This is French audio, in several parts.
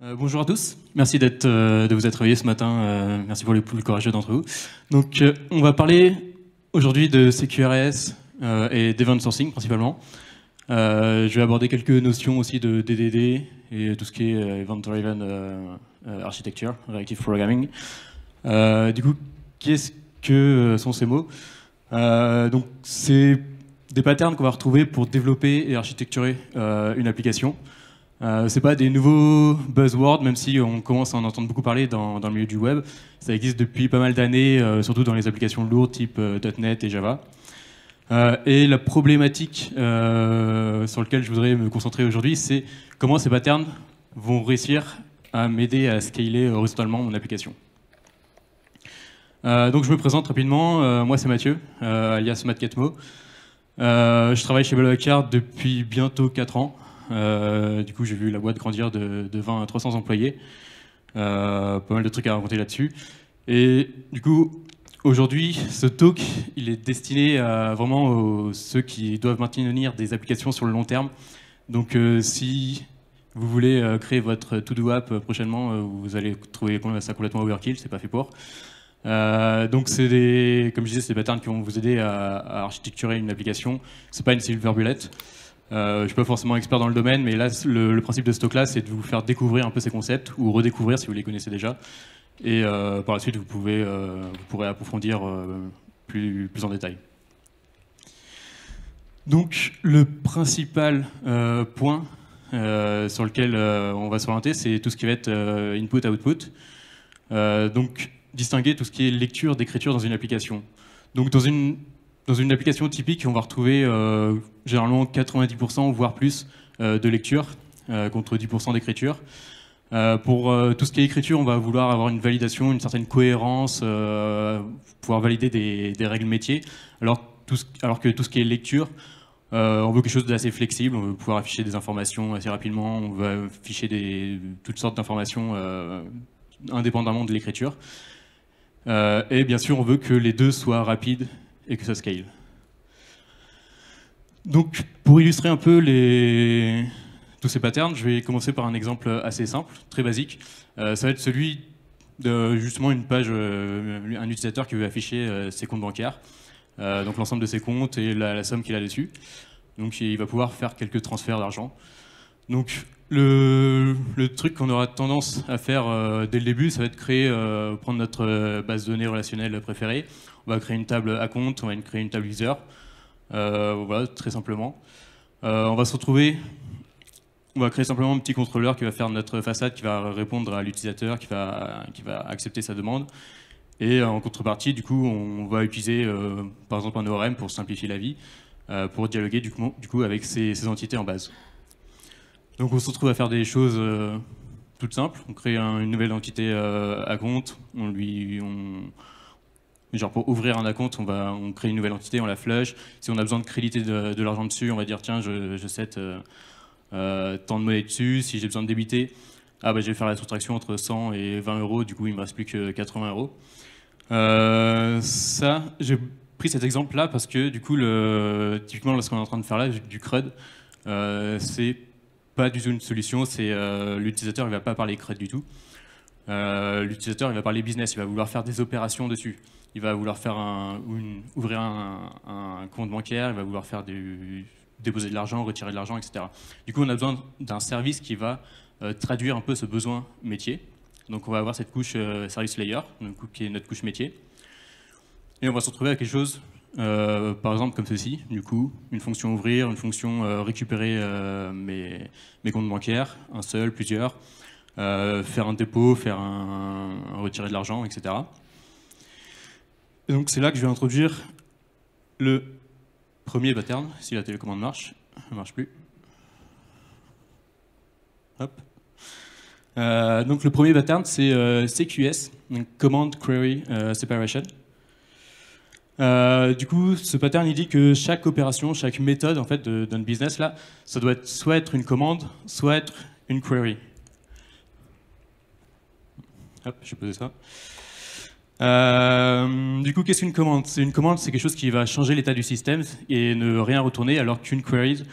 Bonjour à tous, merci de vous être réveillés ce matin, merci pour les plus courageux d'entre vous. Donc on va parler aujourd'hui de CQRS et d'event sourcing principalement. Je vais aborder quelques notions aussi de DDD et tout ce qui est Event Driven Architecture, Reactive Programming. Du coup, qu'est-ce que sont ces mots? Donc c'est des patterns qu'on va retrouver pour développer et architecturer une application. C'est pas des nouveaux buzzwords, même si on commence à en entendre beaucoup parler dans le milieu du web. Ça existe depuis pas mal d'années, surtout dans les applications lourdes type .NET et Java. Et la problématique sur laquelle je voudrais me concentrer aujourd'hui, c'est comment ces patterns vont réussir à m'aider à scaler horizontalement mon application. Donc je me présente rapidement, moi c'est Mathieu, alias Matt Catmo. Je travaille chez Blablacar depuis bientôt 4 ans. Du coup, j'ai vu la boîte grandir de 20 à 300 employés. Pas mal de trucs à raconter là-dessus. Et du coup, aujourd'hui, ce talk, il est destiné à vraiment ceux qui doivent maintenir des applications sur le long terme. Donc, si vous voulez créer votre to-do app prochainement, vous allez trouver ça complètement overkill, c'est pas fait pour. Donc, comme je disais, c'est des patterns qui vont vous aider à architecturer une application. C'est pas une silver bullet. Je suis pas forcément expert dans le domaine, mais là, le principe de ce talk-là, c'est de vous faire découvrir un peu ces concepts, ou redécouvrir si vous les connaissez déjà. Et par la suite, vous pourrez approfondir plus en détail. Donc, le principal point sur lequel on va s'orienter, c'est tout ce qui va être input-output. Donc, distinguer tout ce qui est lecture d'écriture dans une application. Donc, dans une application typique, on va retrouver généralement 90% voire plus de lecture contre 10% d'écriture. Pour tout ce qui est écriture, on va vouloir avoir une validation, une certaine cohérence, pouvoir valider des règles métiers, alors que tout ce qui est lecture, on veut quelque chose d'assez flexible, on veut pouvoir afficher des informations assez rapidement, on veut afficher toutes sortes d'informations indépendamment de l'écriture. Et bien sûr, on veut que les deux soient rapides et que ça scale. Donc, pour illustrer un peu tous ces patterns, je vais commencer par un exemple assez simple, très basique. Ça va être celui de justement une page, un utilisateur qui veut afficher ses comptes bancaires, donc l'ensemble de ses comptes et la somme qu'il a dessus. Donc, il va pouvoir faire quelques transferts d'argent. Donc, le truc qu'on aura tendance à faire dès le début, ça va être prendre notre base de données relationnelle préférée. On va créer une table à compte, on va créer une table user. Voilà, très simplement. On va créer simplement un petit contrôleur qui va faire notre façade, qui va répondre à l'utilisateur, qui va accepter sa demande. Et en contrepartie, du coup, on va utiliser par exemple un ORM pour simplifier la vie, pour dialoguer du coup avec ces entités en base. Donc on se retrouve à faire des choses toutes simples. On crée une nouvelle entité à compte. Genre pour ouvrir un compte, on crée une nouvelle entité, on la flush. Si on a besoin de créditer de l'argent dessus, on va dire tiens, je set tant de monnaie dessus. Si j'ai besoin de débiter, je vais faire la soustraction entre 100 et 20 euros. Du coup, il me reste plus que 80 euros. J'ai pris cet exemple-là parce que du coup, typiquement, ce qu'on est en train de faire là, du CRUD, c'est pas du tout une solution. C'est l'utilisateur, il va pas parler CRUD du tout. L'utilisateur, il va parler business, il va vouloir faire des opérations dessus. Il va vouloir ouvrir un compte bancaire, il va vouloir déposer de l'argent, retirer de l'argent, etc. Du coup, on a besoin d'un service qui va traduire un peu ce besoin métier. Donc, on va avoir cette couche service layer, qui est notre couche métier. Et on va se retrouver avec quelque chose, par exemple, comme ceci. Du coup, une fonction ouvrir, une fonction récupérer mes comptes bancaires, un seul, plusieurs, faire un dépôt, retirer de l'argent, etc. Et donc c'est là que je vais introduire le premier pattern, si la télécommande marche. Elle ne marche plus. Hop. Donc le premier pattern, c'est CQS, donc Command Query Separation. Du coup, ce pattern, il dit que chaque opération, chaque méthode en fait, d'un business, là, ça doit soit être une commande, soit être une query. Hop, je vais poser ça. Du coup, qu'est-ce qu'une commande? Une commande, c'est quelque chose qui va changer l'état du système et ne rien retourner, alors qu'une query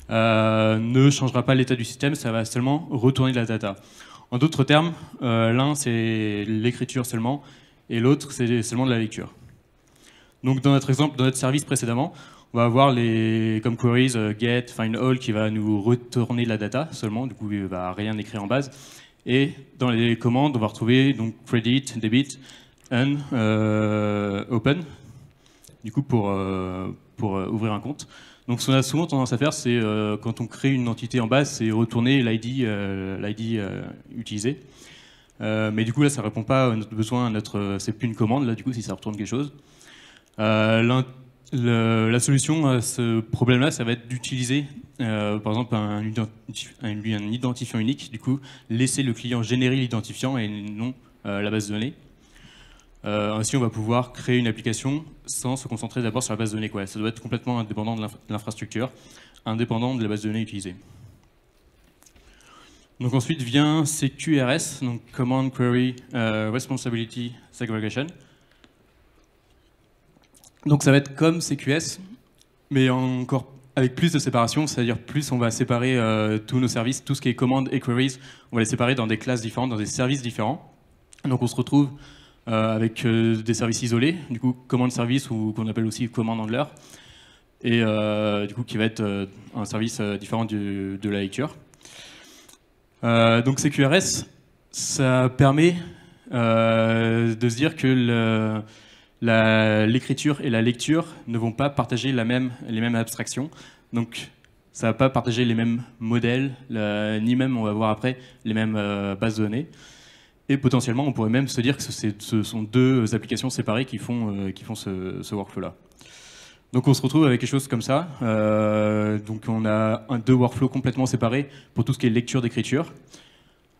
ne changera pas l'état du système, ça va seulement retourner de la data. En d'autres termes, l'un c'est l'écriture seulement, et l'autre c'est seulement de la lecture. Donc dans notre exemple, dans notre service précédemment, on va avoir comme queries get, find all qui va nous retourner la data seulement, du coup il ne va rien écrire en base. Et dans les commandes, on va retrouver donc credit, debit, open, du coup pour ouvrir un compte. Donc ce qu'on a souvent tendance à faire, c'est quand on crée une entité en base, c'est retourner l'ID utilisé. Mais du coup là, ça répond pas à notre besoin, c'est plus une commande là, du coup si ça retourne quelque chose. La solution à ce problème-là, ça va être d'utiliser, par exemple, un identifiant unique. Du coup, laisser le client générer l'identifiant et non la base de données. Ainsi, on va pouvoir créer une application sans se concentrer d'abord sur la base de données, quoi. Ça doit être complètement indépendant de l'infrastructure, indépendant de la base de données utilisée. Donc ensuite vient CQRS, donc Command Query Responsibility Segregation. Donc ça va être comme CQS, mais encore avec plus de séparation, c'est-à-dire plus on va séparer tous nos services, tout ce qui est commandes et queries, on va les séparer dans des classes différentes, dans des services différents. Donc on se retrouve avec des services isolés, du coup command service ou qu'on appelle aussi command handler, et du coup qui va être un service différent de la lecture. Donc CQRS, ça permet de se dire que l'écriture et la lecture ne vont pas partager les mêmes abstractions. Donc, ça ne va pas partager les mêmes modèles, ni même, on va voir après, les mêmes bases de données. Et potentiellement, on pourrait même se dire que ce sont deux applications séparées qui font ce workflow-là. Donc, on se retrouve avec quelque chose comme ça. Donc, on a deux workflows complètement séparés pour tout ce qui est lecture d'écriture,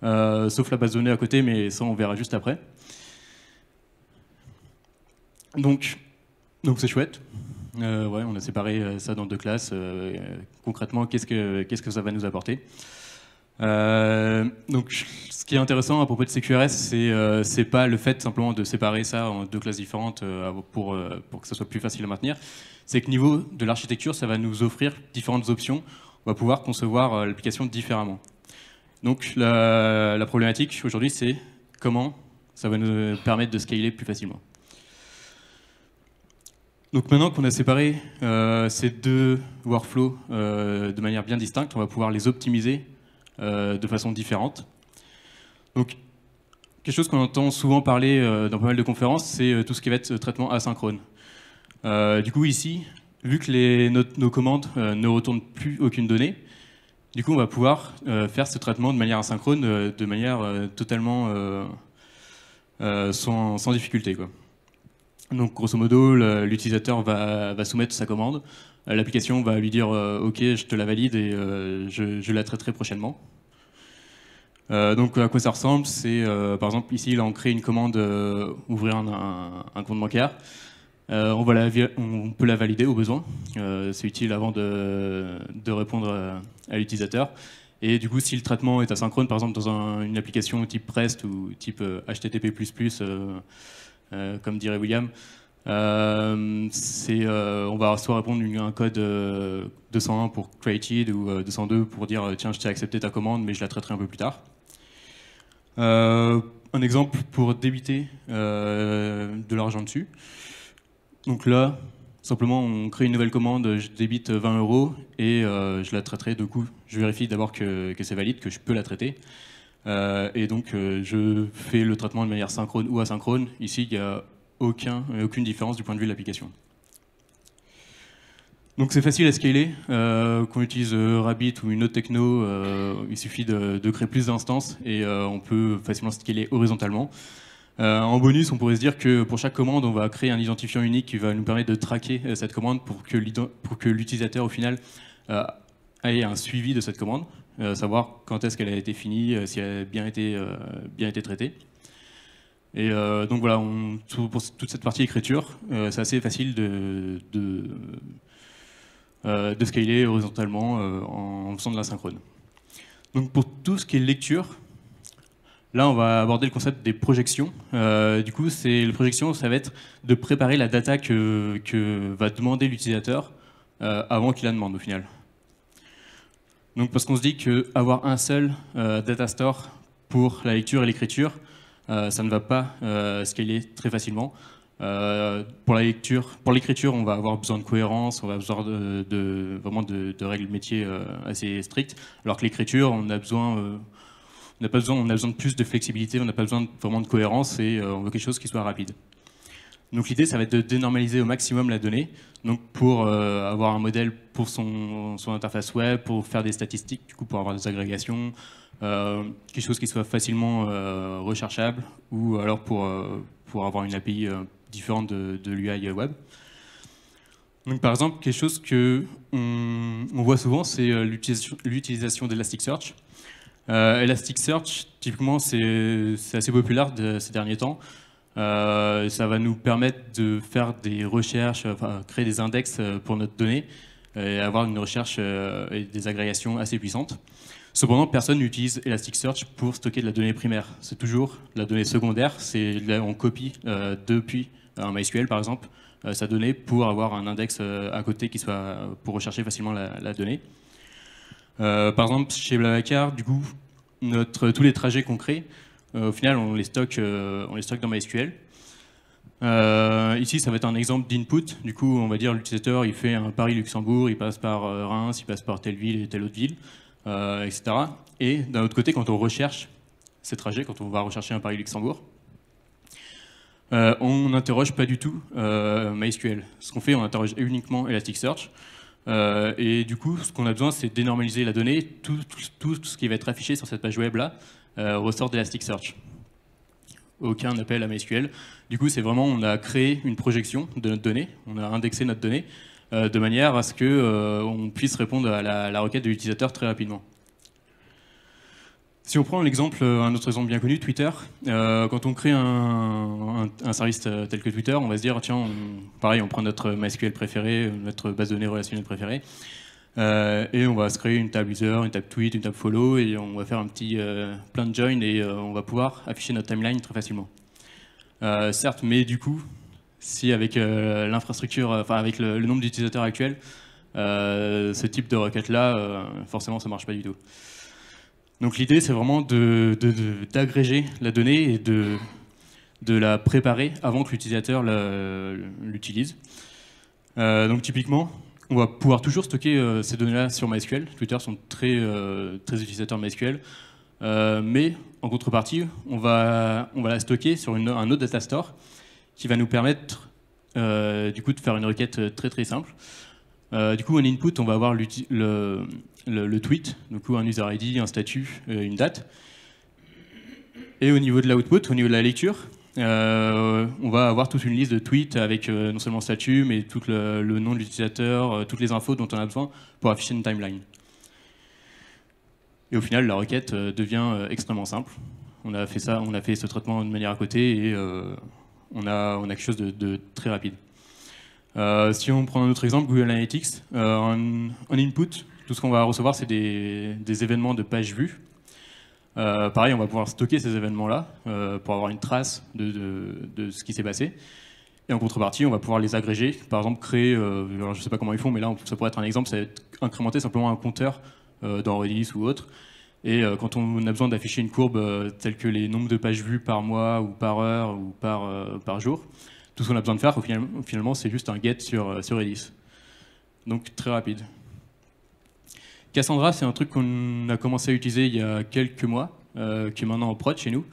sauf la base de données à côté, mais ça, on verra juste après. Donc c'est chouette. Ouais, on a séparé ça dans deux classes. Concrètement, qu'est-ce que ça va nous apporter? Donc, ce qui est intéressant à propos de CQRS, c'est pas le fait simplement de séparer ça en deux classes différentes pour que ça soit plus facile à maintenir. C'est que niveau de l'architecture, ça va nous offrir différentes options. On va pouvoir concevoir l'application différemment. Donc, la problématique aujourd'hui, c'est comment ça va nous permettre de scaler plus facilement. Donc maintenant qu'on a séparé ces deux workflows de manière bien distincte, on va pouvoir les optimiser de façon différente. Donc, quelque chose qu'on entend souvent parler dans pas mal de conférences, c'est tout ce qui va être traitement asynchrone. Du coup, ici, vu que nos commandes ne retournent plus aucune donnée, du coup, on va pouvoir faire ce traitement de manière asynchrone, de manière totalement sans difficulté, quoi. Donc, grosso modo, l'utilisateur va soumettre sa commande. L'application va lui dire OK, je te la valide et je la traiterai prochainement. Donc, à quoi ça ressemble? C'est, par exemple, ici, là, on crée une commande ouvrir un compte bancaire. On peut la valider au besoin. C'est utile avant de répondre à l'utilisateur. Et du coup, si le traitement est asynchrone, par exemple, dans une application type REST ou type HTTP++, comme dirait William, on va soit répondre à un code 201 pour created ou 202 pour dire tiens, je t'ai accepté ta commande, mais je la traiterai un peu plus tard. Un exemple pour débiter de l'argent dessus. Donc là, simplement, on crée une nouvelle commande, je débite 20 € et je la traiterai. Du coup, je vérifie d'abord que c'est valide, que je peux la traiter. Et donc, je fais le traitement de manière synchrone ou asynchrone. Ici, il n'y a aucune différence du point de vue de l'application. Donc, c'est facile à scaler. Qu'on utilise Rabbit ou une autre techno, il suffit de créer plus d'instances et on peut facilement scaler horizontalement. En bonus, on pourrait se dire que pour chaque commande, on va créer un identifiant unique qui va nous permettre de traquer cette commande pour que l'utilisateur, au final, ait un suivi de cette commande. Savoir quand est-ce qu'elle a été finie, si elle a bien été traitée. Et donc voilà, pour toute cette partie écriture, c'est assez facile de scaler horizontalement en faisant de l'asynchrone. Donc pour tout ce qui est lecture, là on va aborder le concept des projections. Du coup, les projections, ça va être de préparer la data que va demander l'utilisateur avant qu'il la demande au final. Donc parce qu'on se dit qu'avoir un seul data store pour la lecture et l'écriture, ça ne va pas scaler très facilement. Pour l'écriture, on va avoir besoin de cohérence, on va avoir vraiment de règles métiers assez strictes, alors que l'écriture, on a besoin de plus de flexibilité, on n'a pas besoin vraiment de cohérence et on veut quelque chose qui soit rapide. Donc l'idée, ça va être de dénormaliser au maximum la donnée, donc pour avoir un modèle pour son interface web, pour faire des statistiques, du coup pour avoir des agrégations, quelque chose qui soit facilement recherchable, ou alors pour avoir une API différente de l'UI web. Donc par exemple, quelque chose que on voit souvent, c'est l'utilisation d'Elasticsearch. Elasticsearch, typiquement, c'est assez populaire ces derniers temps. Ça va nous permettre de faire des recherches, enfin, créer des index pour notre donnée et avoir une recherche et des agrégations assez puissantes. Cependant, personne n'utilise Elasticsearch pour stocker de la donnée primaire. C'est toujours de la donnée secondaire. On copie depuis un MySQL, par exemple, sa donnée pour avoir un index à côté qui soit pour rechercher facilement la donnée. Par exemple, chez Blablacar, du coup, tous les trajets qu'on crée, au final, on les stocke dans MySQL. Ici, ça va être un exemple d'input. Du coup, on va dire l'utilisateur, il fait un Paris-Luxembourg, il passe par Reims, il passe par telle ville et telle autre ville, etc. Et d'un autre côté, quand on recherche ces trajets, quand on va rechercher un Paris-Luxembourg, on n'interroge pas du tout MySQL. Ce qu'on fait, on interroge uniquement Elasticsearch. Et du coup, ce qu'on a besoin, c'est dénormaliser la donnée. Tout ce qui va être affiché sur cette page web-là ressort d'Elasticsearch. Aucun appel à MySQL. Du coup, c'est vraiment, on a créé une projection de notre donnée, on a indexé notre donnée, de manière à ce qu'on puisse répondre à la requête de l'utilisateur très rapidement. Si on prend l'exemple, un autre exemple bien connu, Twitter, quand on crée un service tel que Twitter, on va se dire, tiens, pareil, on prend notre MySQL préféré, notre base de données relationnelle préférée, et on va se créer une table user, une table tweet, une table follow, et on va faire un petit plein de join, et on va pouvoir afficher notre timeline très facilement. Certes, mais du coup, si avec l'infrastructure, enfin avec le nombre d'utilisateurs actuels, ce type de requête-là, forcément, ça marche pas du tout. Donc l'idée, c'est vraiment d'agréger la donnée et de la préparer avant que l'utilisateur l'utilise. Donc typiquement, on va pouvoir toujours stocker ces données-là sur MySQL. Twitter sont très utilisateurs de MySQL. Mais en contrepartie, on va la stocker sur un autre data store qui va nous permettre du coup de faire une requête très simple. Du coup, en input, on va avoir le tweet, du coup un user ID, un statut, une date. Et au niveau de l'output, au niveau de la lecture, on va avoir toute une liste de tweets avec non seulement statut, mais tout le nom de l'utilisateur, toutes les infos dont on a besoin pour afficher une timeline. Et au final, la requête devient extrêmement simple. On a fait ce traitement de manière à côté et on a quelque chose de très rapide. Si on prend un autre exemple, Google Analytics, en input, tout ce qu'on va recevoir, c'est des événements de page vue. Pareil, on va pouvoir stocker ces événements-là pour avoir une trace de ce qui s'est passé. Et en contrepartie, on va pouvoir les agréger. Par exemple, créer, alors je ne sais pas comment ils font, mais là, ça pourrait être un exemple, ça va être incrémenter simplement un compteur dans Redis ou autre. Et quand on a besoin d'afficher une courbe telle que les nombres de pages vues par mois ou par heure ou par jour, tout ce qu'on a besoin de faire, finalement, c'est juste un get sur Redis. Donc très rapide. Cassandra, c'est un truc qu'on a commencé à utiliser il y a quelques mois, qui est maintenant en prod chez nous.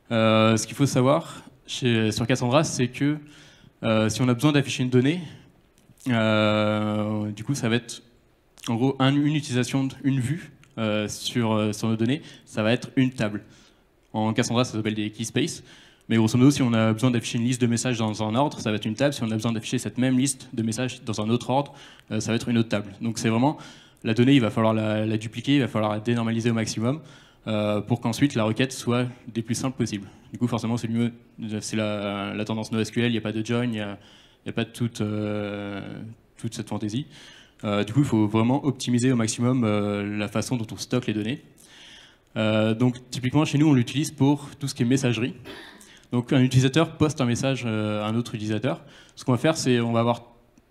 Ce qu'il faut savoir sur Cassandra, c'est que si on a besoin d'afficher une donnée, du coup, ça va être en gros une utilisation, une vue sur nos données, ça va être une table. En Cassandra, ça s'appelle des keyspaces. Mais grosso modo, si on a besoin d'afficher une liste de messages dans un ordre, ça va être une table. Si on a besoin d'afficher cette même liste de messages dans un autre ordre, ça va être une autre table. Donc c'est vraiment, la donnée, il va falloir la dupliquer, il va falloir la dénormaliser au maximum pour qu'ensuite la requête soit des plus simples possibles. Du coup, forcément, c'est mieux, c'est la tendance NoSQL, il n'y a pas de join, il n'y a pas de toute cette fantaisie. Du coup, il faut vraiment optimiser au maximum la façon dont on stocke les données. Donc typiquement, chez nous, on l'utilise pour tout ce qui est messagerie. Donc un utilisateur poste un message à un autre utilisateur. Ce qu'on va faire, c'est on va avoir,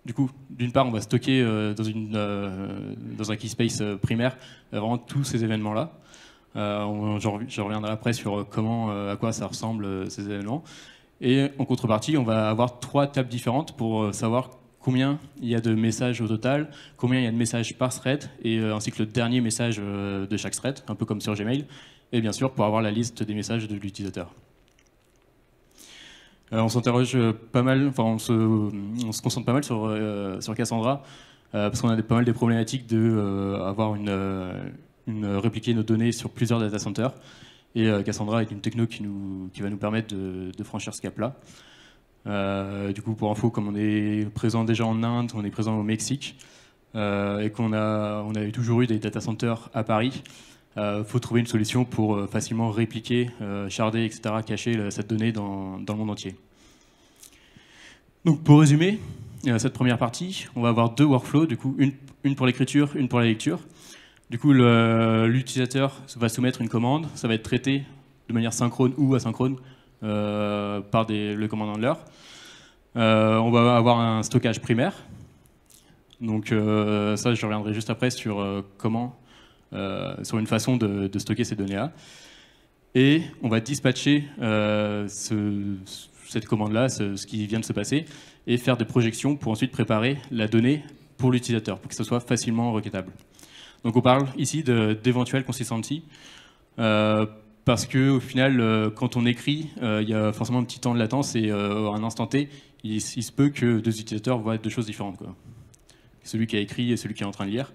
du coup, d'une part, on va stocker dans un keyspace primaire vraiment tous ces événements-là. Je reviendrai après sur à quoi ça ressemble ces événements. Et en contrepartie, on va avoir 3 tables différentes pour savoir combien il y a de messages au total, combien il y a de messages par thread, et ainsi que le dernier message de chaque thread, un peu comme sur Gmail, et bien sûr pour avoir la liste des messages de l'utilisateur. On s'interroge pas mal, enfin on se concentre pas mal sur Cassandra, parce qu'on a pas mal des problématiques de avoir répliquer nos données sur plusieurs data centers. Et Cassandra est une techno qui va nous permettre de franchir ce cap-là. Du coup, pour info, comme on est présent déjà en Inde, on est présent au Mexique, et qu'on a toujours eu des data centers à Paris, faut trouver une solution pour facilement répliquer, sharder, etc., cacher cette donnée dans le monde entier. Donc, pour résumer cette première partie, on va avoir 2 workflows, du coup, une pour l'écriture, une pour la lecture. Du coup, l'utilisateur va soumettre une commande, ça va être traité de manière synchrone ou asynchrone par le commandant de l'heure. On va avoir un stockage primaire. Donc ça, je reviendrai juste après sur sur une façon de stocker ces données-là. Et on va dispatcher cette commande-là, ce qui vient de se passer, et faire des projections pour ensuite préparer la donnée pour l'utilisateur, pour que ce soit facilement requêtable. Donc on parle ici d'éventuelle consistency, parce qu'au final, quand on écrit, il y a forcément un petit temps de latence, et à un instant T, il se peut que 2 utilisateurs voient 2 choses différentes, quoi. Celui qui a écrit et celui qui est en train de lire.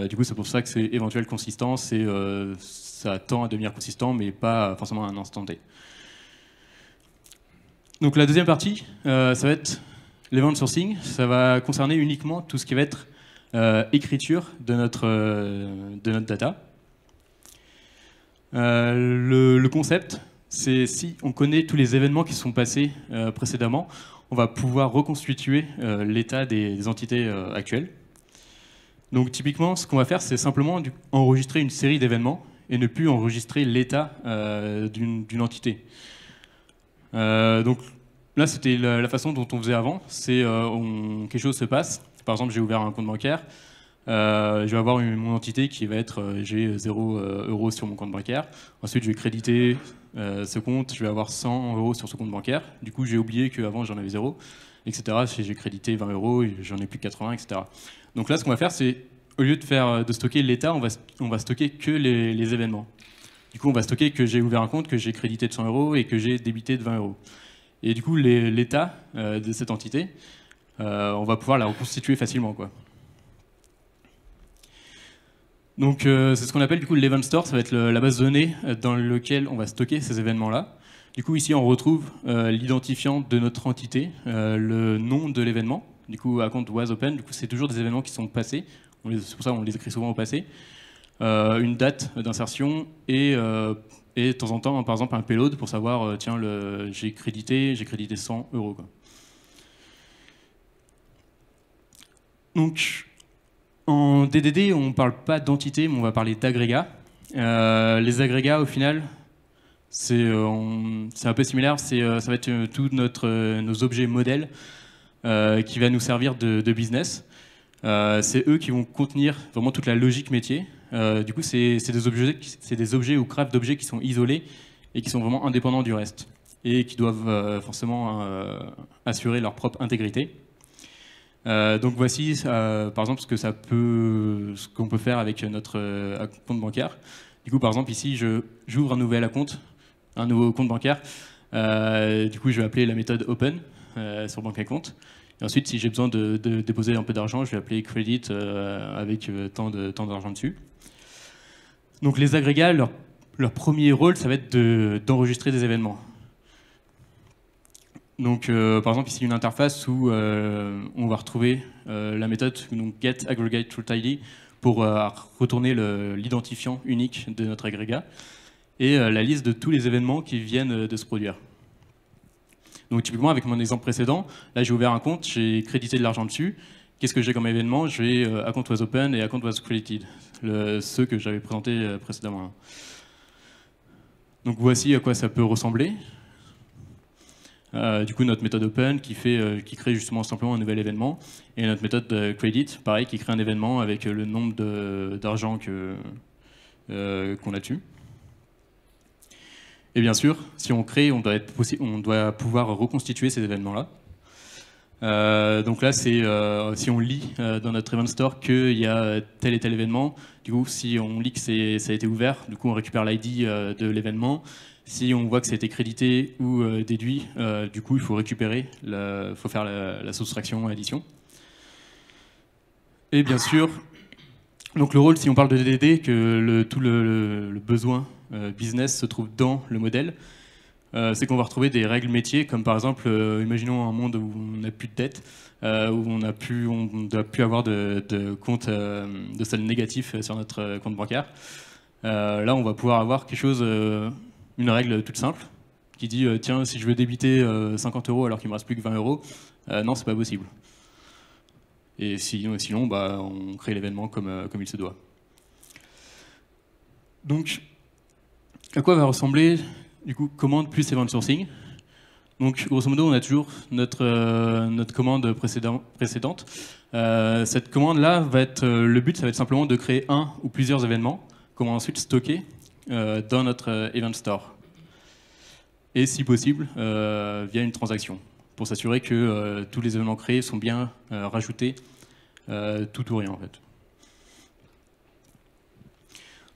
Du coup, c'est pour ça que c'est éventuelle consistance, et ça tend à devenir consistant, mais pas forcément à un instant T. Donc la deuxième partie, ça va être l'event sourcing. Ça va concerner uniquement tout ce qui va être écriture de notre data. Le concept, c'est si on connaît tous les événements qui sont passés précédemment, on va pouvoir reconstituer l'état des entités actuelles. Donc typiquement, ce qu'on va faire, c'est simplement enregistrer une série d'événements et ne plus enregistrer l'état d'une entité. Donc là, c'était la façon dont on faisait avant. C'est quelque chose se passe. Par exemple, j'ai ouvert un compte bancaire. Je vais avoir mon entité qui va être j'ai 0 euros sur mon compte bancaire. Ensuite, je vais créditer ce compte. Je vais avoir 100 euros sur ce compte bancaire. Du coup, j'ai oublié qu'avant, j'en avais 0, etc. Si j'ai crédité 20 euros, j'en ai plus que 80, etc. Donc là, ce qu'on va faire, c'est au lieu de stocker l'état, on va stocker que les événements. Du coup, on va stocker que j'ai ouvert un compte, que j'ai crédité de 100 euros et que j'ai débité de 20 euros. Et du coup, l'état de cette entité, on va pouvoir la reconstituer facilement, quoi. Donc c'est ce qu'on appelle du coup l'event store, ça va être la base de données dans laquelle on va stocker ces événements-là. Du coup, ici, on retrouve l'identifiant de notre entité, le nom de l'événement. Du coup, account was open, du coup, c'est toujours des événements qui sont passés. C'est pour ça qu'on les écrit souvent au passé. Une date d'insertion et de temps en temps, par exemple, un payload pour savoir, tiens, j'ai crédité 100 euros, quoi. Donc, en DDD, on ne parle pas d'entité, mais on va parler d'agrégats. Les agrégats, au final, c'est un peu similaire. Ça va être tous nos objets modèles qui va nous servir de business. C'est eux qui vont contenir vraiment toute la logique métier. Du coup, c'est des objets ou crafts d'objets qui sont isolés et qui sont vraiment indépendants du reste et qui doivent forcément assurer leur propre intégrité. Donc voici, par exemple, ce qu'on peut faire avec notre compte bancaire. Du coup, par exemple, ici, j'ouvre un nouveau compte bancaire. Du coup, je vais appeler la méthode open sur banque à compte. Et ensuite, si j'ai besoin de déposer un peu d'argent, je vais appeler credit avec tant d'argent dessus. Donc les agrégats, leur premier rôle, ça va être d'enregistrer des événements. Donc, par exemple, ici, une interface où on va retrouver la méthode donc, getAggregateTruthID pour retourner l'identifiant unique de notre agrégat et la liste de tous les événements qui viennent de se produire. Donc, typiquement, avec mon exemple précédent, là, j'ai ouvert un compte, j'ai crédité de l'argent dessus. Qu'est-ce que j'ai comme événement? J'ai account was open et account was credited, ceux que j'avais présentés précédemment. Donc, voici à quoi ça peut ressembler. Du coup, notre méthode open qui crée justement simplement un nouvel événement, et notre méthode credit, pareil, qui crée un événement avec le nombre d'argent qu'on a dessus. Et bien sûr, si on crée, on doit pouvoir reconstituer ces événements-là. Donc là, c'est si on lit dans notre event store qu'il y a tel et tel événement, du coup, si on lit que ça a été ouvert, du coup, on récupère l'ID de l'événement. Si on voit que ça a été crédité ou déduit, du coup, il faut récupérer, faut faire la soustraction, addition. Et bien sûr, donc le rôle, si on parle de DDD, que tout le besoin business se trouve dans le modèle, c'est qu'on va retrouver des règles métiers, comme par exemple, imaginons un monde où on n'a plus de dette, où on ne doit plus avoir de compte de solde négatif sur notre compte bancaire. Là, on va pouvoir avoir quelque chose, une règle toute simple, qui dit tiens, si je veux débiter 50 € alors qu'il me reste plus que 20 €, non, c'est pas possible. Et sinon bah, on crée l'événement comme il se doit. Donc, à quoi va ressembler du coup commande plus event sourcing? Donc, grosso modo, on a toujours notre commande précédente. Cette commande-là va être le but, ça va être simplement de créer un ou plusieurs événements qu'on va ensuite stocker dans notre event store. Et si possible, via une transaction, pour s'assurer que tous les événements créés sont bien rajoutés tout ou rien en fait.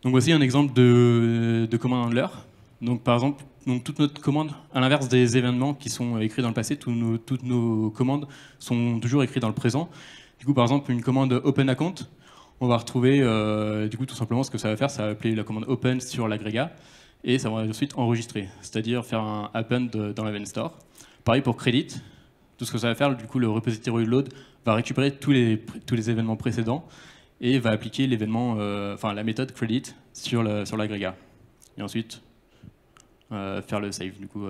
Donc voici un exemple de command handler. Donc par exemple, toute notre commande, à l'inverse des événements qui sont écrits dans le passé, toutes nos commandes sont toujours écrites dans le présent. Du coup, par exemple, une commande open account, on va retrouver, du coup, tout simplement, ce que ça va faire, ça va appeler la commande open sur l'agrégat, et ça va ensuite enregistrer, c'est-à-dire faire un append dans l'event store. Pareil pour credit, tout ce que ça va faire, du coup, le repository load va récupérer tous les événements précédents et va appliquer l'événement, la méthode credit sur l'agrégat. Et ensuite, faire le save, du coup,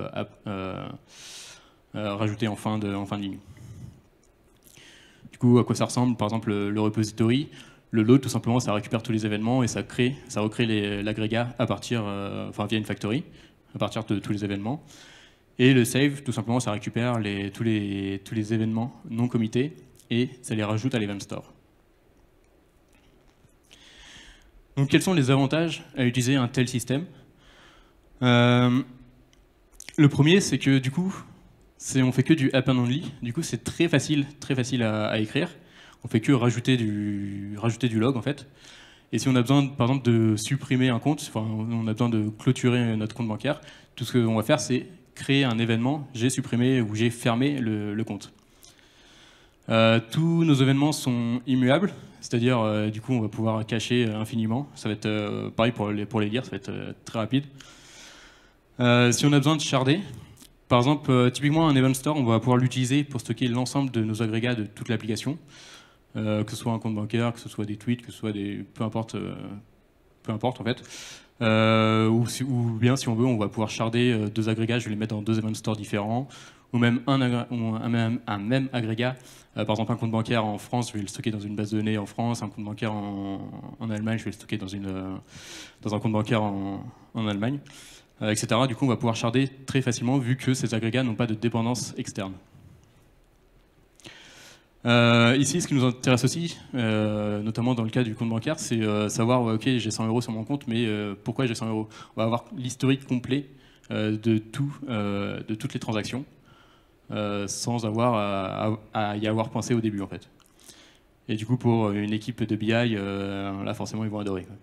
rajouter en fin de ligne. Du coup, à quoi ça ressemble? Par exemple, le repository, le load, tout simplement, ça récupère tous les événements et ça recrée l'agrégat à partir, via une factory, à partir de tous les événements. Et le save, tout simplement, ça récupère tous les événements non committés et ça les rajoute à l'event store. Donc, quels sont les avantages à utiliser un tel système? Le premier, c'est que du coup, on fait que du append only. Du coup, c'est très facile à écrire. On fait que rajouter du log en fait. Et si on a besoin, par exemple, de supprimer un compte, on a besoin de clôturer notre compte bancaire, tout ce qu'on va faire, c'est créer un événement, j'ai supprimé ou j'ai fermé le compte. Tous nos événements sont immuables, c'est-à-dire du coup on va pouvoir cacher infiniment. Ça va être pareil pour les lire, ça va être très rapide. Si on a besoin de sharder, par exemple, typiquement un event store, on va pouvoir l'utiliser pour stocker l'ensemble de nos agrégats de toute l'application, que ce soit un compte bancaire, que ce soit des tweets, que ce soit peu importe en fait. Ou bien si on veut, on va pouvoir sharder deux agrégats, je vais les mettre dans deux event stores différents, ou même un même agrégat. Par exemple, un compte bancaire en France, je vais le stocker dans une base de données en France, un compte bancaire en Allemagne, je vais le stocker dans un compte bancaire en Allemagne, etc. Du coup, on va pouvoir sharder très facilement vu que ces agrégats n'ont pas de dépendance externe. Ici, ce qui nous intéresse aussi, notamment dans le cas du compte bancaire, c'est savoir, ok, j'ai 100 € sur mon compte, mais pourquoi j'ai 100 €? On va avoir l'historique complet de toutes les transactions, sans avoir à y avoir pensé au début, en fait. Et du coup, pour une équipe de BI, là, forcément, ils vont adorer, quoi.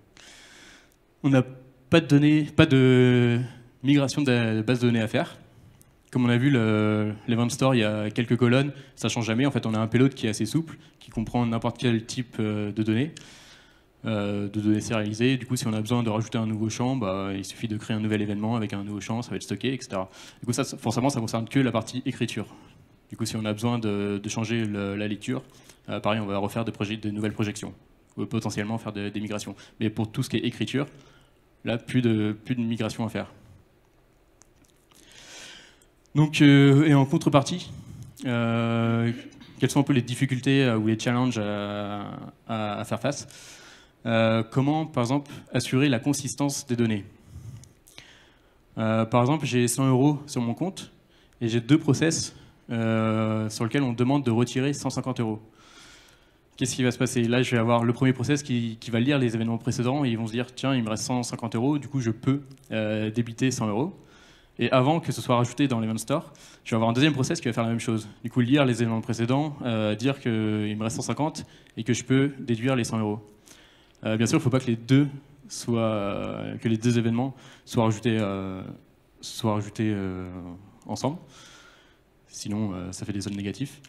On n'a pas de migration de base de données à faire. Comme on a vu, l'Event Store, il y a quelques colonnes, ça ne change jamais. En fait, on a un payload qui est assez souple, qui comprend n'importe quel type de données sérialisées. Du coup, si on a besoin de rajouter un nouveau champ, bah, il suffit de créer un nouvel événement avec un nouveau champ, ça va être stocké, etc. Du coup, ça, forcément, ça ne concerne que la partie écriture. Du coup, si on a besoin de changer la lecture, pareil, on va refaire de nouvelles projections, ou potentiellement faire des migrations. Mais pour tout ce qui est écriture, là, plus de migration à faire. Donc, et en contrepartie, quelles sont un peu les difficultés ou les challenges à faire face? Comment, par exemple, assurer la consistance des données? Par exemple, j'ai 100 € sur mon compte et j'ai deux process sur lesquels on demande de retirer 150 €. Qu'est-ce qui va se passer? Là, je vais avoir le premier process qui va lire les événements précédents et ils vont se dire tiens, il me reste 150 €, du coup je peux débiter 100 €. Et avant que ce soit rajouté dans l'Event Store, je vais avoir un deuxième process qui va faire la même chose. Du coup, lire les événements précédents, dire qu'il me reste 150 et que je peux déduire les 100 euros. Bien sûr, il ne faut pas que que les deux événements soient rajoutés ensemble. Sinon, ça fait des zones négatifs.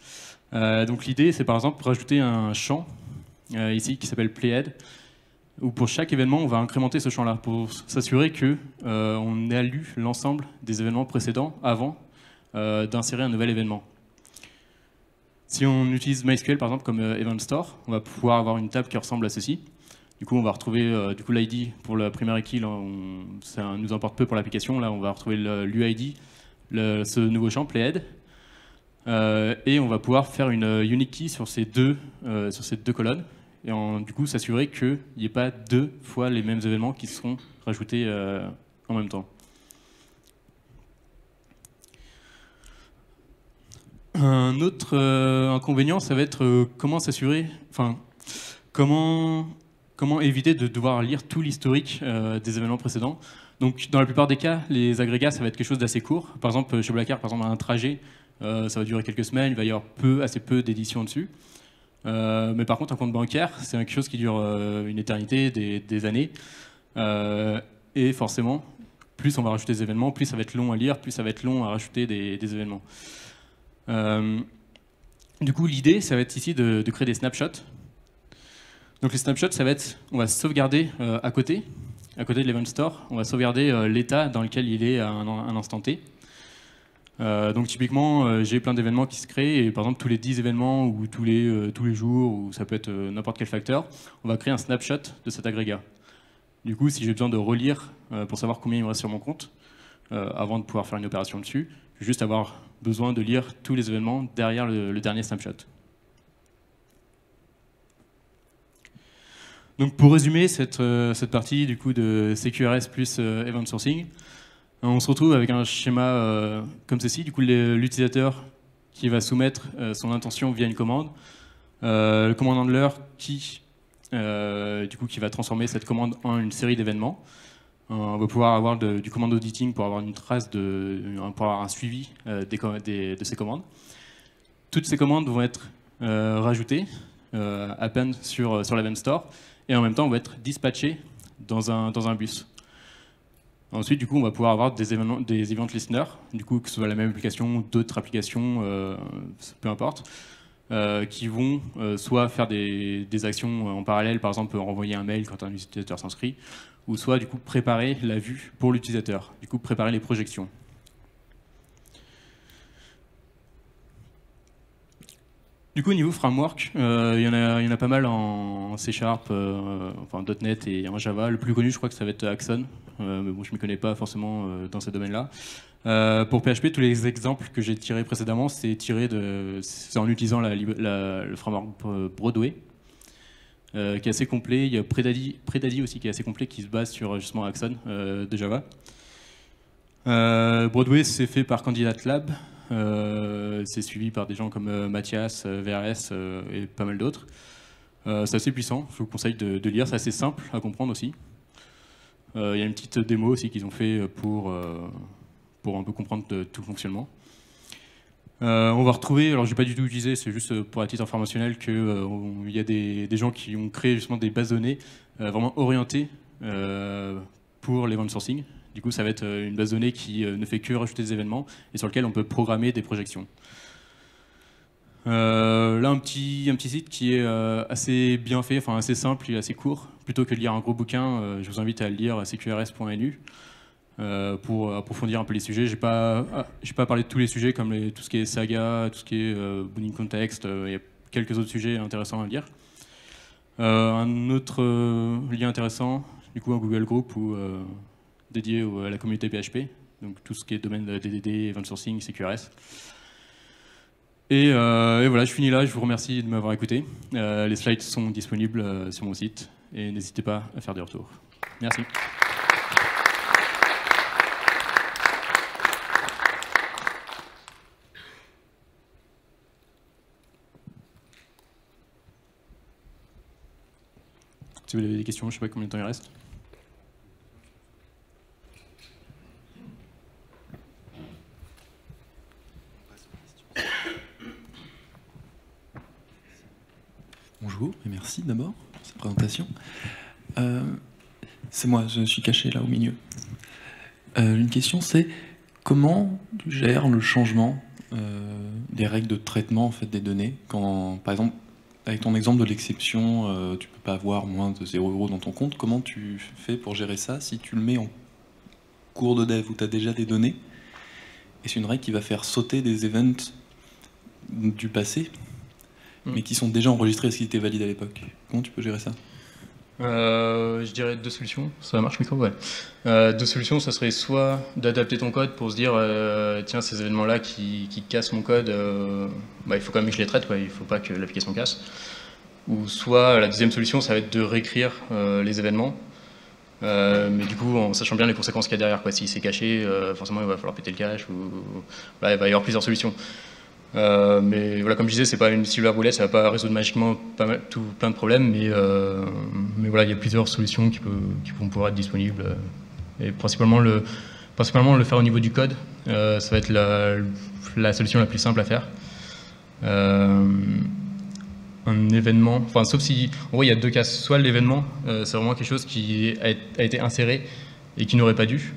Donc l'idée, c'est par exemple rajouter un champ ici qui s'appelle playhead, où pour chaque événement, on va incrémenter ce champ-là pour s'assurer que on a lu l'ensemble des événements précédents avant d'insérer un nouvel événement. Si on utilise MySQL par exemple comme Event Store, on va pouvoir avoir une table qui ressemble à ceci. Du coup, on va retrouver l'ID pour la première key, ça nous importe peu pour l'application. Là, on va retrouver l'UID, ce nouveau champ playhead, et on va pouvoir faire une unique key sur ces deux colonnes. Et du coup s'assurer qu'il n'y ait pas deux fois les mêmes événements qui seront rajoutés en même temps. Un autre inconvénient, ça va être comment s'assurer, comment éviter de devoir lire tout l'historique des événements précédents. Donc dans la plupart des cas, les agrégats, ça va être quelque chose d'assez court. Par exemple, chez Blackr, par exemple, un trajet, ça va durer quelques semaines, il va y avoir assez peu d'éditions dessus. Mais par contre, un compte bancaire, c'est quelque chose qui dure une éternité, des années. Et forcément, plus on va rajouter des événements, plus ça va être long à lire, plus ça va être long à rajouter des événements. Du coup, l'idée, ça va être ici de créer des snapshots. Donc les snapshots, ça va être, on va sauvegarder à côté de l'Event Store, on va sauvegarder l'état dans lequel il est à un instant T. Donc typiquement, j'ai plein d'événements qui se créent, et par exemple tous les 10 événements ou tous les jours, ou ça peut être n'importe quel facteur, on va créer un snapshot de cet agrégat. Du coup, si j'ai besoin de relire pour savoir combien il me reste sur mon compte, avant de pouvoir faire une opération dessus, je vais juste avoir besoin de lire tous les événements derrière le dernier snapshot. Donc pour résumer cette partie du coup de CQRS plus Event Sourcing, on se retrouve avec un schéma comme ceci. Du coup, l'utilisateur qui va soumettre son intention via une commande, le command handler qui va transformer cette commande en une série d'événements. On va pouvoir avoir du command auditing pour avoir une trace pour avoir un suivi de ces commandes. Toutes ces commandes vont être rajoutées à peine sur l'Event Store, et en même temps vont être dispatchées dans un bus. Ensuite, du coup, on va pouvoir avoir des event listeners, du coup, que ce soit la même application ou d'autres applications, peu importe, qui vont soit faire des actions en parallèle, par exemple renvoyer un mail quand un utilisateur s'inscrit, ou soit du coup préparer la vue pour l'utilisateur, du coup préparer les projections. Du coup, au niveau framework, il y en a pas mal en C#, .NET et en Java. Le plus connu, je crois que ça va être Axon, mais bon, je ne m'y connais pas forcément dans ces domaines-là. Pour PHP, tous les exemples que j'ai tirés précédemment, c'est en utilisant le framework Broadway, qui est assez complet. Il y a Predaddy aussi qui est assez complet, qui se base sur justement Axon de Java. Broadway, c'est fait par Candidate Lab. C'est suivi par des gens comme Mathias, VRS et pas mal d'autres. C'est assez puissant, je vous conseille de lire, c'est assez simple à comprendre aussi. Il y a une petite démo aussi qu'ils ont fait pour un peu comprendre tout le fonctionnement. On va retrouver, alors je n'ai pas du tout utilisé, c'est juste pour la titre informationnel qu'il y a des gens qui ont créé justement des bases de données vraiment orientées pour l'event sourcing. Du coup, ça va être une base de données qui ne fait que rajouter des événements et sur lequel on peut programmer des projections. Là, un petit site qui est assez bien fait, enfin assez simple et assez court. Plutôt que de lire un gros bouquin, je vous invite à lire cqrs.nu pour approfondir un peu les sujets. J'ai pas parlé de tous les sujets comme tout ce qui est saga, tout ce qui est boolean context. Il y a quelques autres sujets intéressants à lire. Un autre lien intéressant, du coup, un Google Group dédié à la communauté PHP, donc tout ce qui est domaine de DDD, Event Sourcing, CQRS. Et voilà, je finis là, je vous remercie de m'avoir écouté. Les slides sont disponibles sur mon site, et n'hésitez pas à faire des retours. Merci. Si vous avez des questions, je ne sais pas combien de temps il reste. bonjour et merci d'abord pour cette présentation. C'est moi, je suis caché là au milieu. Une question, c'est comment tu gères le changement des règles de traitement en fait, des données quand, par exemple, avec ton exemple de l'exception, tu peux pas avoir moins de 0 € dans ton compte, comment tu fais pour gérer ça si tu le mets en cours de dev où tu as déjà des données et c'est une règle qui va faire sauter des events du passé mais qui sont déjà enregistrés et qui étaient valides à l'époque. Comment tu peux gérer ça? Je dirais deux solutions. Ça marche, micro? Ouais. Deux solutions, ça serait soit d'adapter ton code pour se dire tiens, ces événements-là qui cassent mon code, il faut quand même que je les traite, quoi. Il ne faut pas que l'application casse. Ou soit la deuxième solution, ça va être de réécrire les événements. Mais du coup, en sachant bien les conséquences qu'il y a derrière, quoi. Si c'est caché, forcément il va falloir péter le cache. Il va y avoir plusieurs solutions. Mais voilà, comme je disais, c'est pas une silver bullet, ça va pas résoudre magiquement plein de problèmes, mais voilà, il y a plusieurs solutions qui vont pouvoir être disponibles. Et principalement le faire au niveau du code, ça va être la solution la plus simple à faire. Un événement, enfin sauf si, en gros il y a deux cas, soit l'événement, c'est vraiment quelque chose qui a été inséré et qui n'aurait pas dû.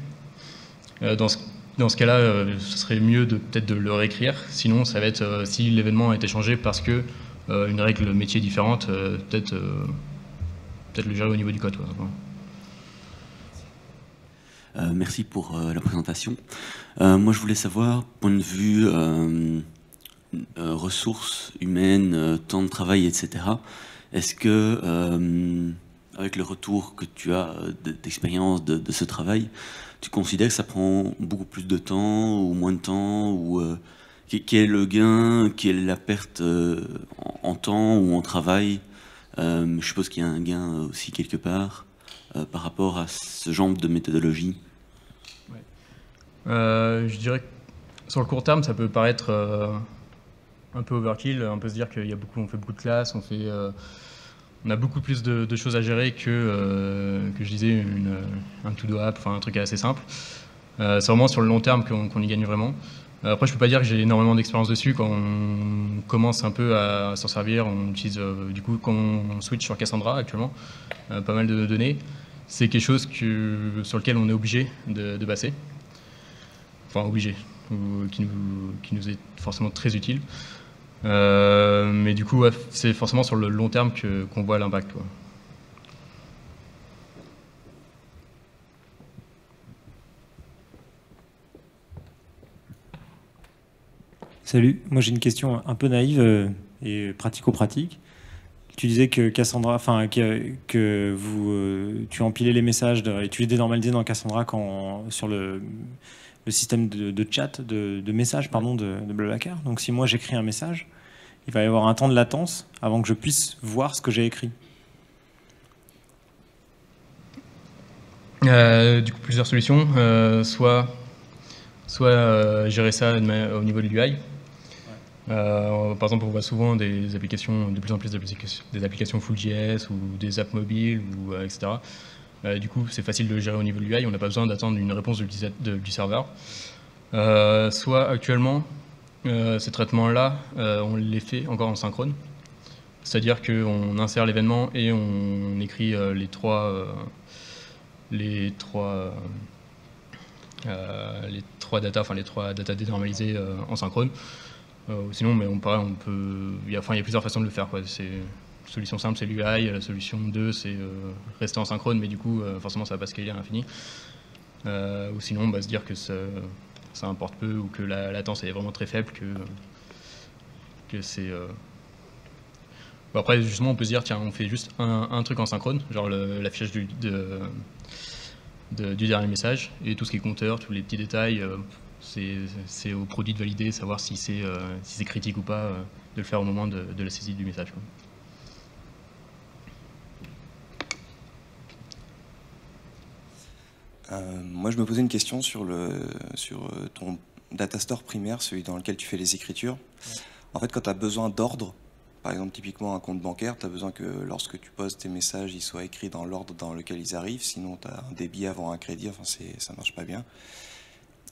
Dans ce cas-là, ce serait mieux peut-être de le réécrire. Sinon, ça va être si l'événement a été changé parce que une règle métier différente, peut-être le gérer au niveau du code. Merci pour la présentation. Moi, je voulais savoir, point de vue ressources humaines, temps de travail, etc. Est-ce que, avec le retour que tu as d'expérience de ce travail, tu considères que ça prend beaucoup plus de temps ou moins de temps ou quel est le gain, quelle est la perte en temps ou en travail? Je suppose qu'il y a un gain aussi quelque part par rapport à ce genre de méthodologie. Ouais. Je dirais que sur le court terme, ça peut paraître un peu overkill, on peut se dire on fait beaucoup de classes, on a beaucoup plus de choses à gérer que je disais un to-do app, enfin un truc assez simple. C'est vraiment sur le long terme qu'on y gagne vraiment. Après, je peux pas dire que j'ai énormément d'expérience dessus. Quand on commence un peu à s'en servir, on utilise du coup quand on switch sur Cassandra actuellement, pas mal de données. C'est quelque chose sur lequel on est obligé de passer. Enfin obligé, ou qui nous est forcément très utile. Mais du coup, ouais, c'est forcément sur le long terme qu'on voit l'impact. Salut, moi j'ai une question un peu naïve et pratico-pratique. Tu disais que Cassandra, enfin que tu empilais les messages et tu les dénormalisais dans Cassandra sur le système de chat, de messages pardon, de Blablacar. Donc si moi j'écris un message, il va y avoir un temps de latence avant que je puisse voir ce que j'ai écrit. Du coup, plusieurs solutions. Soit gérer ça au niveau de l'UI. Par exemple, on voit souvent des applications, de plus en plus des applications Full.js ou des apps mobiles, etc. Du coup, c'est facile de le gérer au niveau de l'UI, on n'a pas besoin d'attendre une réponse du serveur. Soit actuellement, ces traitements-là, on les fait encore en synchrone. C'est-à-dire qu'on insère l'événement et on écrit les trois data, enfin les trois data dénormalisées en synchrone. Sinon, mais il y a plusieurs façons de le faire, quoi. La solution simple, c'est l'UI. La solution 2, c'est rester en synchrone, mais du coup, forcément, ça va pas scaler à l'infini. Ou sinon, se dire que ça importe peu ou que la latence est vraiment très faible, que c'est... Après, justement, on peut se dire, tiens, on fait juste un truc en synchrone, genre l'affichage du dernier message, et tout ce qui est compteur, tous les petits détails, c'est au produit de valider, savoir si c'est critique ou pas, de le faire au moment de la saisie du message, quoi. Moi, je me posais une question sur ton data store primaire, celui dans lequel tu fais les écritures. Ouais. En fait, quand tu as besoin d'ordre, par exemple, typiquement un compte bancaire, tu as besoin que lorsque tu poses tes messages, ils soient écrits dans l'ordre dans lequel ils arrivent, sinon tu as un débit avant un crédit, enfin ça marche pas bien.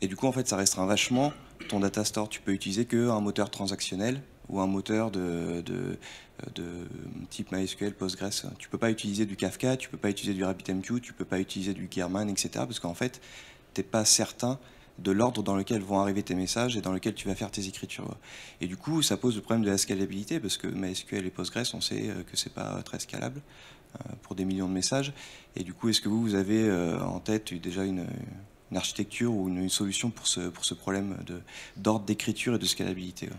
Et du coup, en fait, ça restreint vachement ton data store. Tu peux utiliser qu'un moteur transactionnel, ou un moteur de type MySQL, Postgres. Tu ne peux pas utiliser du Kafka, tu ne peux pas utiliser du RabbitMQ, tu ne peux pas utiliser du Kearman, etc. Parce qu'en fait, tu n'es pas certain de l'ordre dans lequel vont arriver tes messages et dans lequel tu vas faire tes écritures. Et du coup, ça pose le problème de la scalabilité, parce que MySQL et Postgres, on sait que c'est pas très scalable pour des millions de messages. Et du coup, est-ce que vous avez en tête déjà une architecture ou une solution pour ce problème d'ordre d'écriture et de scalabilité?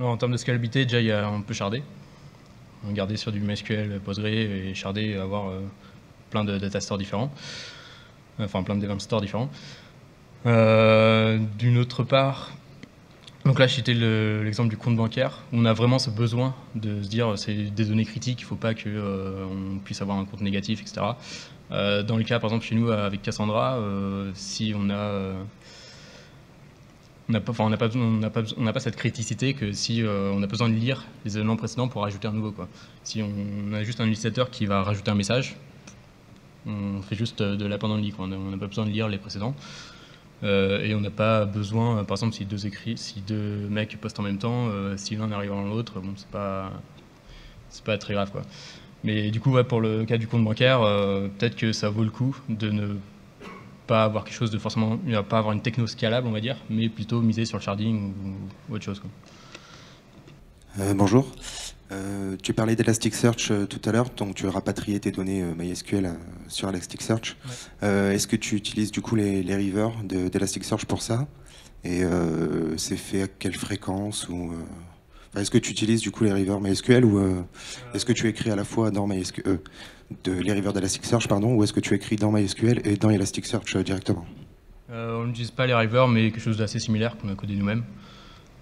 Alors, en termes de scalabilité, déjà, on peut sharder. Garder sur du MySQL, Postgre et sharder et avoir plein de data stores différents. Enfin, plein de event stores différents. D'une autre part, donc là, j'étais l'exemple du compte bancaire, où on a vraiment ce besoin de se dire c'est des données critiques, il ne faut pas qu'on puisse avoir un compte négatif, etc. Dans le cas, par exemple, chez nous, avec Cassandra, si on n'a pas cette criticité que si on a besoin de lire les événements précédents pour rajouter un nouveau, quoi. Si on a juste un utilisateur qui va rajouter un message, on fait juste de l'append lit, quoi. On n'a pas besoin de lire les précédents. Et on n'a pas besoin, par exemple, si deux mecs postent en même temps, si l'un arrive avant l'autre, bon, c'est pas très grave, quoi. Mais du coup, ouais, pour le cas du compte bancaire, peut-être que ça vaut le coup de ne pas avoir quelque chose de forcément, pas avoir une techno scalable, on va dire, mais plutôt miser sur le sharding ou autre chose, quoi. Bonjour. Tu parlais d'Elasticsearch tout à l'heure, donc tu as rapatrié tes données MySQL sur Elasticsearch. Ouais. Est-ce que tu utilises du coup les rivers d'Elasticsearch pour ça? Et c'est fait à quelle fréquence ou est-ce que tu utilises du coup les rivers MySQL ou est-ce que tu écris à la fois dans MySQL les rivers d'Elasticsearch, pardon, ou est-ce que tu écris dans MySQL et dans Elasticsearch directement? On n'utilise pas les rivers, mais quelque chose d'assez similaire qu'on a codé nous-mêmes.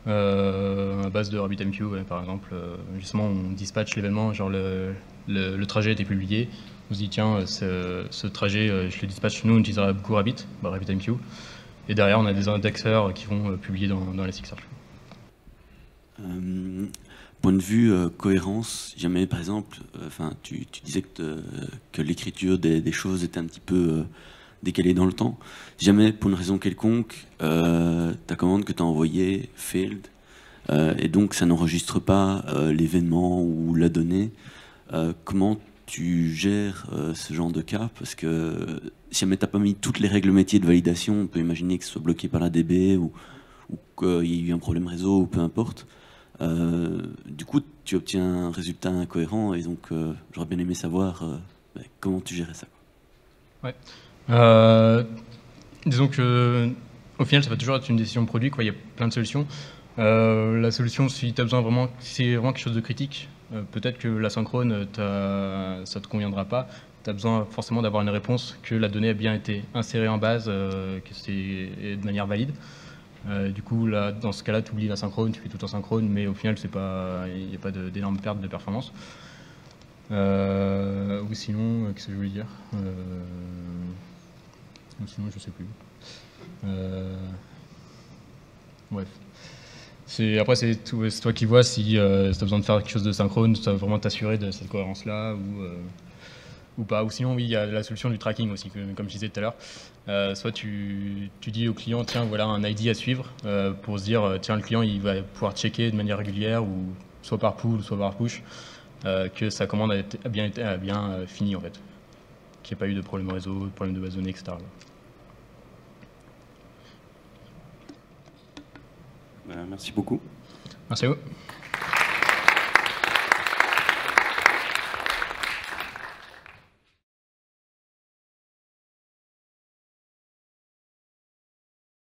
À base de RabbitMQ, ouais, par exemple, justement on dispatche l'événement, genre le trajet a été publié, on se dit tiens ce trajet je le dispatche, nous on utilisera beaucoup RabbitMQ, et derrière on a des indexeurs qui vont publier dans Elasticsearch. Point de vue cohérence, jamais par exemple, tu disais que l'écriture des choses était un petit peu décalé dans le temps. Jamais, pour une raison quelconque, ta commande que tu as envoyée failed, et donc ça n'enregistre pas l'événement ou la donnée. Comment tu gères ce genre de cas? Parce que si jamais tu n'as pas mis toutes les règles métiers de validation, on peut imaginer que ce soit bloqué par la DB ou qu'il y ait eu un problème réseau ou peu importe. Du coup, tu obtiens un résultat incohérent, et donc j'aurais bien aimé savoir comment tu gérais ça, quoi. Ouais. Disons que au final ça va toujours être une décision de produit, quoi. Il y a plein de solutions. La solution, si tu as besoin vraiment, si c'est vraiment quelque chose de critique, peut-être que l'asynchrone ça te conviendra pas. Tu as besoin forcément d'avoir une réponse que la donnée a bien été insérée en base, que c'est de manière valide. Du coup là, dans ce cas-là, tu oublies l'asynchrone, tu fais tout en synchrone, mais au final il n'y a pas d'énorme perte de performance. Ou sinon, qu'est-ce que je voulais dire? Sinon, je sais plus. Bref. Après, c'est toi qui vois si tu as besoin de faire quelque chose de synchrone, tu dois vraiment t'assurer de cette cohérence-là ou pas. Ou sinon, oui, il y a la solution du tracking aussi, comme je disais tout à l'heure. Soit tu dis au client, tiens, voilà un ID à suivre, pour se dire, tiens, le client, il va pouvoir checker de manière régulière, ou soit par pull, soit par push, que sa commande a bien fini, en fait. Qu'il n'y ait pas eu de problème réseau, de problème de base de données, etc. Merci beaucoup. Merci à vous.